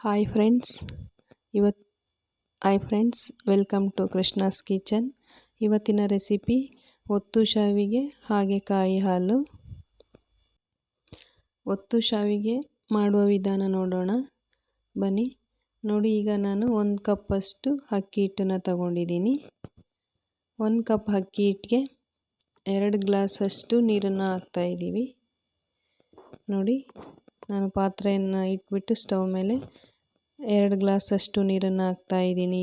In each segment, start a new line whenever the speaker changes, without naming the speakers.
Hi friends ಇವತ್ತು hi friends welcome to Krishna's kitchen. ಇವತ್ತಿನ recipe ಒತ್ತು ಶಾವಿಗೆ ಹಾಗೆ ಕಾಯಿ ಹಾಲು. ಒತ್ತು ಶಾವಿಗೆ ಮಾಡುವ ವಿಧಾನ ನೋಡೋಣ ಬನ್ನಿ. ನೋಡಿ, ಈಗ ನಾನು 1 ಕಪ್ಪಷ್ಟು ಅಕ್ಕಿ ಹಿಟ್ಟನ್ನು ತಗೊಂಡಿದ್ದೀನಿ. 1 ಕಪ್ ಅಕ್ಕಿ ಹಿಟ್ಟಿಗೆ 2 ಗ್ಲಾಸಷ್ಟು ನೀರನ್ನು ಹಾಕ್ತಾಯಿದ್ದೀವಿ. ನೋಡಿ, ನಾನು ಪಾತ್ರೆಯನ್ನು ಇಟ್ಬಿಟ್ಟು ಸ್ಟವ್ ಮೇಲೆ 2 ಗ್ಲಾಸಷ್ಟು ನೀರನ್ನು ಹಾಕ್ತಾಯಿದ್ದೀನಿ.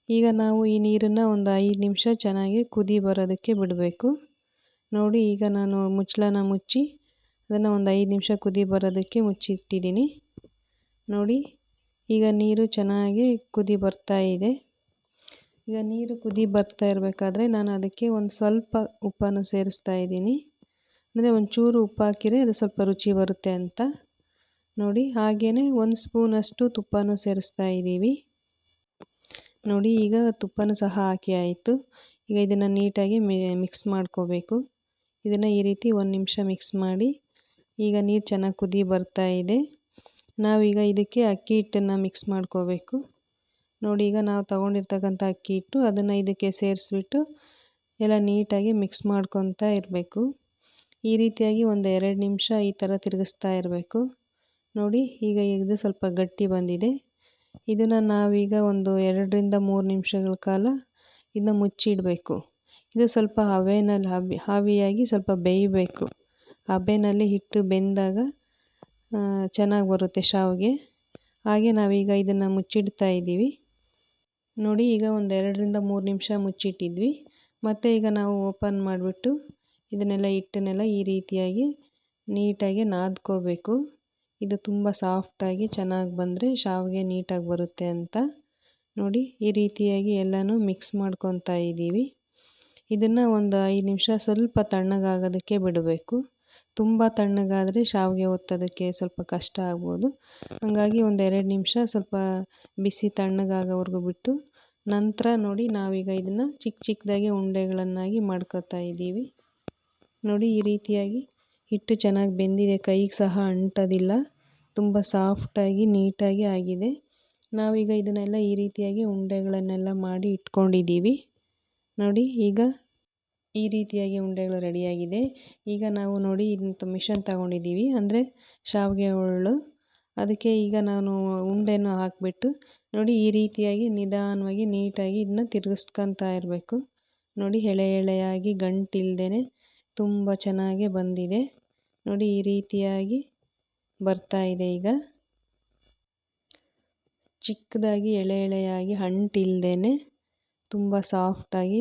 ಈಗ ನಾವು ಈ ನೀರನ್ನು ಒಂದು 5 ನಿಮಿಷ ಚೆನ್ನಾಗಿ ಕುದಿ ಬರೋದಕ್ಕೆ ಬಿಡಬೇಕು. ನೋಡಿ, ಈಗ ನಾನು ಮುಚ್ಚಳನ ಮುಚ್ಚಿ ಅದನ್ನು ಒಂದು 5 ನಿಮಿಷ ಕುದಿ ಬರೋದಕ್ಕೆ ಮುಚ್ಚಿಟ್ಟಿದ್ದೀನಿ. ನೋಡಿ, ಈಗ ನೀರು ಚೆನ್ನಾಗಿ ಕುದಿ ಬರ್ತಾ ಇದೆ. ಈಗ ನೀರು ಕುದಿ ಬರ್ತಾ ಇರಬೇಕಾದ್ರೆ ನಾನು ಅದಕ್ಕೆ ಒಂದು ಸ್ವಲ್ಪ ಉಪ್ಪನ್ನು ಸೇರಿಸ್ತಾ ಇದ್ದೀನಿ. ಅಂದರೆ ಒಂಚೂರು ಉಪ್ಪು ಹಾಕಿದರೆ ಅದು ಸ್ವಲ್ಪ ರುಚಿ ಬರುತ್ತೆ ಅಂತ. ನೋಡಿ, ಹಾಗೆಯೇ 1 ಸ್ಪೂನಷ್ಟು ತುಪ್ಪನೂ ಸೇರಿಸ್ತಾ ಇದ್ದೀವಿ. ನೋಡಿ, ಈಗ ತುಪ್ಪನೂ ಸಹ ಹಾಕಿ ಆಯಿತು. ಈಗ ಇದನ್ನು ನೀಟಾಗಿ ಮಿಕ್ಸ್ ಮಾಡ್ಕೋಬೇಕು. ಇದನ್ನು ಈ ರೀತಿ 1 ನಿಮಿಷ ಮಿಕ್ಸ್ ಮಾಡಿ. ಈಗ ನೀರು ಚೆನ್ನಾಗಿ ಕುದಿ ಬರ್ತಾ ಇದೆ. ನಾವೀಗ ಇದಕ್ಕೆ ಅಕ್ಕಿ ಹಿಟ್ಟನ್ನು ಮಿಕ್ಸ್ ಮಾಡ್ಕೋಬೇಕು. ನೋಡಿ, ಈಗ ನಾವು ತಗೊಂಡಿರ್ತಕ್ಕಂಥ ಅಕ್ಕಿ ಹಿಟ್ಟು ಅದನ್ನು ಇದಕ್ಕೆ ಸೇರಿಸ್ಬಿಟ್ಟು ಎಲ್ಲ ನೀಟಾಗಿ ಮಿಕ್ಸ್ ಮಾಡ್ಕೊತಾ ಇರಬೇಕು. ಈ ರೀತಿಯಾಗಿ ಒಂದು 2 ನಿಮಿಷ ಈ ಥರ ತಿರುಗಿಸ್ತಾ ಇರಬೇಕು. ನೋಡಿ, ಈಗ ಇದು ಸ್ವಲ್ಪ ಗಟ್ಟಿ ಬಂದಿದೆ. ಇದನ್ನು ನಾವೀಗ ಒಂದು 2ರಿಂದ 3 ನಿಮಿಷಗಳ ಕಾಲ ಇದನ್ನ ಮುಚ್ಚಿಡಬೇಕು. ಇದು ಸ್ವಲ್ಪ ಹಬೆನಲ್ಲಿ ಆವಿಯಾಗಿ ಸ್ವಲ್ಪ ಬೇಯಬೇಕು. ಹಬೆನಲ್ಲಿ ಹಿಟ್ಟು ಬೆಂದಾಗ ಚೆನ್ನಾಗಿ ಬರುತ್ತೆ ಶಾವಿಗೆ. ಹಾಗೆ ನಾವೀಗ ಇದನ್ನು ಮುಚ್ಚಿಡ್ತಾ ಇದ್ದೀವಿ. ನೋಡಿ, ಈಗ ಒಂದು 2ರಿಂದ 3 ನಿಮಿಷ ಮುಚ್ಚಿಟ್ಟಿದ್ವಿ. ಮತ್ತು ಈಗ ನಾವು ಓಪನ್ ಮಾಡಿಬಿಟ್ಟು ಇದನ್ನೆಲ್ಲ ಹಿಟ್ಟನ್ನೆಲ್ಲ ಈ ರೀತಿಯಾಗಿ ನೀಟಾಗಿ ನಾದ್ಕೋಬೇಕು. ಇದು ತುಂಬ ಸಾಫ್ಟಾಗಿ ಚೆನ್ನಾಗಿ ಬಂದರೆ ಶಾವಿಗೆ ನೀಟಾಗಿ ಬರುತ್ತೆ ಅಂತ. ನೋಡಿ, ಈ ರೀತಿಯಾಗಿ ಎಲ್ಲನೂ ಮಿಕ್ಸ್ ಮಾಡ್ಕೊತಾ ಇದ್ದೀವಿ. ಇದನ್ನು ಒಂದು 5 ನಿಮಿಷ ಸ್ವಲ್ಪ ತಣ್ಣಗಾಗೋದಕ್ಕೆ ಬಿಡಬೇಕು. ತುಂಬ ತಣ್ಣಗಾದರೆ ಶಾವಿಗೆ ಒತ್ತೋದಕ್ಕೆ ಸ್ವಲ್ಪ ಕಷ್ಟ ಆಗ್ಬೋದು. ಹಾಗಾಗಿ ಒಂದು 2 ನಿಮಿಷ ಸ್ವಲ್ಪ ಬಿಸಿ ತಣ್ಣಗಾಗೋವರೆಗೂ ಬಿಟ್ಟು ನಂತರ ನೋಡಿ ನಾವೀಗ ಇದನ್ನು ಚಿಕ್ಕ ಚಿಕ್ಕದಾಗಿ ಉಂಡೆಗಳನ್ನಾಗಿ ಮಾಡ್ಕೊತಾ ಇದ್ದೀವಿ. ನೋಡಿ, ಈ ರೀತಿಯಾಗಿ ಹಿಟ್ಟು ಚೆನ್ನಾಗಿ ಬೆಂದಿದೆ, ಕೈಗೆ ಸಹ ಅಂಟೋದಿಲ್ಲ, ತುಂಬ ಸಾಫ್ಟಾಗಿ ನೀಟಾಗಿ ಆಗಿದೆ. ನಾವೀಗ ಇದನ್ನೆಲ್ಲ ಈ ರೀತಿಯಾಗಿ ಉಂಡೆಗಳನ್ನೆಲ್ಲ ಮಾಡಿ ಇಟ್ಕೊಂಡಿದ್ದೀವಿ. ನೋಡಿ, ಈಗ ಈ ರೀತಿಯಾಗಿ ಉಂಡೆಗಳು ರೆಡಿಯಾಗಿದೆ. ಈಗ ನಾವು ನೋಡಿ ಇಂಥ ಮಿಷನ್ ತಗೊಂಡಿದ್ದೀವಿ, ಅಂದರೆ ಶಾವಿಗೆ ಒರಳು. ಅದಕ್ಕೆ ಈಗ ನಾನು ಉಂಡೆನ ಹಾಕಿಬಿಟ್ಟು ನೋಡಿ ಈ ರೀತಿಯಾಗಿ ನಿಧಾನವಾಗಿ ನೀಟಾಗಿ ಇದನ್ನ ತಿರುಗಿಸ್ಕೊತಾ ಇರಬೇಕು. ನೋಡಿ, ಎಳೆ ಎಳೆಯಾಗಿ ಗಂಟಿಲ್ದೇ ತುಂಬ ಚೆನ್ನಾಗಿ ಬಂದಿದೆ. ನೋಡಿ, ಈ ರೀತಿಯಾಗಿ ಬರ್ತಾ ಇದೆ. ಈಗ ಚಿಕ್ಕದಾಗಿ ಎಳೆ ಎಳೆಯಾಗಿ ಅಂಟಿಲ್ದೇ ತುಂಬ ಸಾಫ್ಟಾಗಿ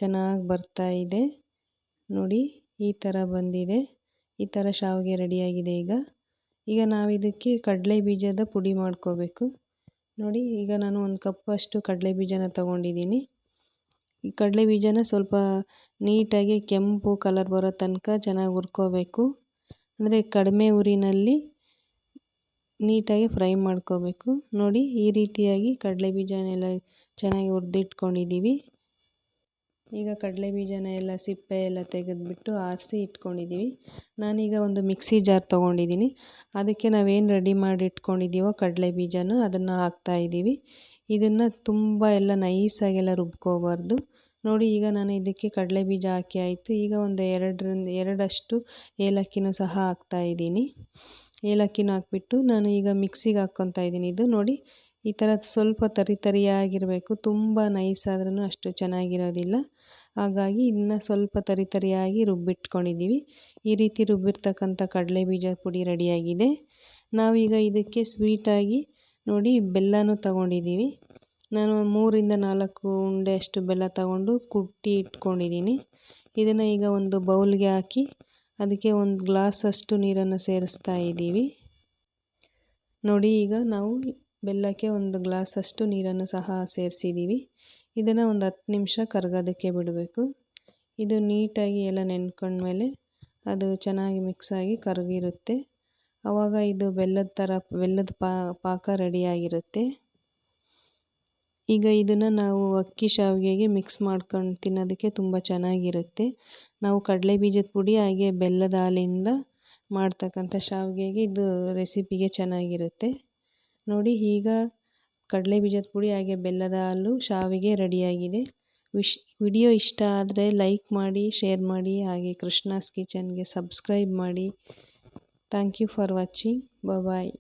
ಚೆನ್ನಾಗಿ ಬರ್ತಾ ಇದೆ. ನೋಡಿ, ಈ ಥರ ಬಂದಿದೆ. ಈ ಥರ ಶಾವಿಗೆ ರೆಡಿಯಾಗಿದೆ. ಈಗ ನಾವು ಇದಕ್ಕೆ ಕಡಲೆ ಬೀಜದ ಪುಡಿ ಮಾಡ್ಕೋಬೇಕು. ನೋಡಿ, ಈಗ ನಾನು 1 ಕಪ್ಪಷ್ಟು ಕಡಲೆ ಬೀಜನ ತೊಗೊಂಡಿದ್ದೀನಿ. ಈ ಕಡಲೆ ಬೀಜನ ಸ್ವಲ್ಪ ನೀಟಾಗಿ ಕೆಂಪು ಕಲರ್ ಬರೋ ತನಕ ಚೆನ್ನಾಗಿ ಹುರ್ಕೋಬೇಕು. ಅಂದರೆ ಕಡಿಮೆ ಉರಿನಲ್ಲಿ ನೀಟಾಗಿ ಫ್ರೈ ಮಾಡ್ಕೋಬೇಕು. ನೋಡಿ, ಈ ರೀತಿಯಾಗಿ ಕಡಲೆ ಬೀಜನೆಲ್ಲ ಚೆನ್ನಾಗಿ ಹುರಿದಿಟ್ಕೊಂಡಿದ್ದೀವಿ. ಈಗ ಕಡಲೆ ಬೀಜನ ಎಲ್ಲ ಸಿಪ್ಪೆ ಎಲ್ಲ ತೆಗೆದುಬಿಟ್ಟು ಆರಿಸಿ ಇಟ್ಕೊಂಡಿದ್ದೀವಿ. ನಾನೀಗ ಒಂದು ಮಿಕ್ಸಿ ಜಾರ್ ತೊಗೊಂಡಿದ್ದೀನಿ. ಅದಕ್ಕೆ ನಾವೇನು ರೆಡಿ ಮಾಡಿ ಇಟ್ಕೊಂಡಿದ್ದೀವೋ ಕಡಲೆ ಬೀಜನ ಅದನ್ನು ಹಾಕ್ತಾಯಿದ್ದೀವಿ. ಇದನ್ನು ತುಂಬ ಎಲ್ಲ ನೈಸಾಗೆಲ್ಲ ರುಬ್ಕೋಬಾರ್ದು. ನೋಡಿ, ಈಗ ನಾನು ಇದಕ್ಕೆ ಕಡಲೆ ಬೀಜ ಹಾಕಿ ಆಯಿತು. ಈಗ ಒಂದು 2 ಏಲಕ್ಕಿನೂ ಸಹ ಹಾಕ್ತಾಯಿದ್ದೀನಿ. ಏಲಕ್ಕಿನೂ ಹಾಕ್ಬಿಟ್ಟು ನಾನು ಈಗ ಮಿಕ್ಸಿಗೆ ಹಾಕ್ಕೊತಾ ಇದ್ದೀನಿ. ಇದು ನೋಡಿ, ಈ ಥರ ಸ್ವಲ್ಪ ತರಿಯಾಗಿರಬೇಕು. ತುಂಬ ನೈಸ್ ಆದ್ರೂ ಅಷ್ಟು ಚೆನ್ನಾಗಿರೋದಿಲ್ಲ. ಹಾಗಾಗಿ ಇದನ್ನ ಸ್ವಲ್ಪ ತರಿಯಾಗಿ ರುಬ್ಬಿಟ್ಕೊಂಡಿದ್ದೀವಿ. ಈ ರೀತಿ ರುಬ್ಬಿರ್ತಕ್ಕಂಥ ಕಡಲೆ ಬೀಜ ಪುಡಿ ರೆಡಿಯಾಗಿದೆ. ನಾವೀಗ ಇದಕ್ಕೆ ಸ್ವೀಟಾಗಿ ನೋಡಿ ಬೆಲ್ಲನೂ ತಗೊಂಡಿದ್ದೀವಿ. ನಾನು 3ರಿಂದ 4 ಉಂಡೆ ಅಷ್ಟು ಬೆಲ್ಲ ತಗೊಂಡು ಕುಟ್ಟಿ ಇಟ್ಕೊಂಡಿದ್ದೀನಿ. ಇದನ್ನು ಈಗ ಒಂದು ಬೌಲ್ಗೆ ಹಾಕಿ ಅದಕ್ಕೆ 1 ಗ್ಲಾಸಷ್ಟು ನೀರನ್ನು ಸೇರಿಸ್ತಾ ಇದ್ದೀವಿ. ನೋಡಿ, ಈಗ ನಾವು ಬೆಲ್ಲಕ್ಕೆ 1 ಗ್ಲಾಸಷ್ಟು ನೀರನ್ನು ಸಹ ಸೇರಿಸಿದ್ದೀವಿ. ಇದನ್ನು ಒಂದು 10 ನಿಮಿಷ ಕರಗೋದಕ್ಕೆ ಬಿಡಬೇಕು. ಇದು ನೀಟಾಗಿ ಎಲ್ಲ ನೆನ್ಕೊಂಡ್ಮೇಲೆ ಅದು ಚೆನ್ನಾಗಿ ಮಿಕ್ಸಾಗಿ ಕರಗಿರುತ್ತೆ. ಆವಾಗ ಇದು ಬೆಲ್ಲದ ಪಾಕ ರೆಡಿಯಾಗಿರುತ್ತೆ. ಈಗ ಇದನ್ನು ನಾವು ಅಕ್ಕಿ ಶಾವಿಗೆಗೆ ಮಿಕ್ಸ್ ಮಾಡ್ಕೊಂಡು ತಿನ್ನೋದಕ್ಕೆ ತುಂಬ ಚೆನ್ನಾಗಿರುತ್ತೆ. ನಾವು ಕಡಲೆ ಬೀಜದ ಪುಡಿ ಹಾಗೆ ಬೆಲ್ಲದ ಹಾಲಿಂದ ಮಾಡ್ತಕ್ಕಂಥ ಶಾವಿಗೆಗೆ ಇದು ರೆಸಿಪಿಗೆ ಚೆನ್ನಾಗಿರುತ್ತೆ. ನೋಡಿ ಈಗ ಕಡಲೆ ಬೀಜದ ಪುಡಿ ಹಾಗೆ ಬೆಲ್ಲದ ಹಾಲು ಶಾವಿಗೆ ರೆಡಿಯಾಗಿದೆ. ವಿಡಿಯೋ ಇಷ್ಟ ಆದರೆ ಲೈಕ್ ಮಾಡಿ, ಶೇರ್ ಮಾಡಿ, ಹಾಗೆ ಕೃಷ್ಣಾಸ್ ಕಿಚನ್ಗೆ ಸಬ್ಸ್ಕ್ರೈಬ್ ಮಾಡಿ. Thank you for watching. Bye.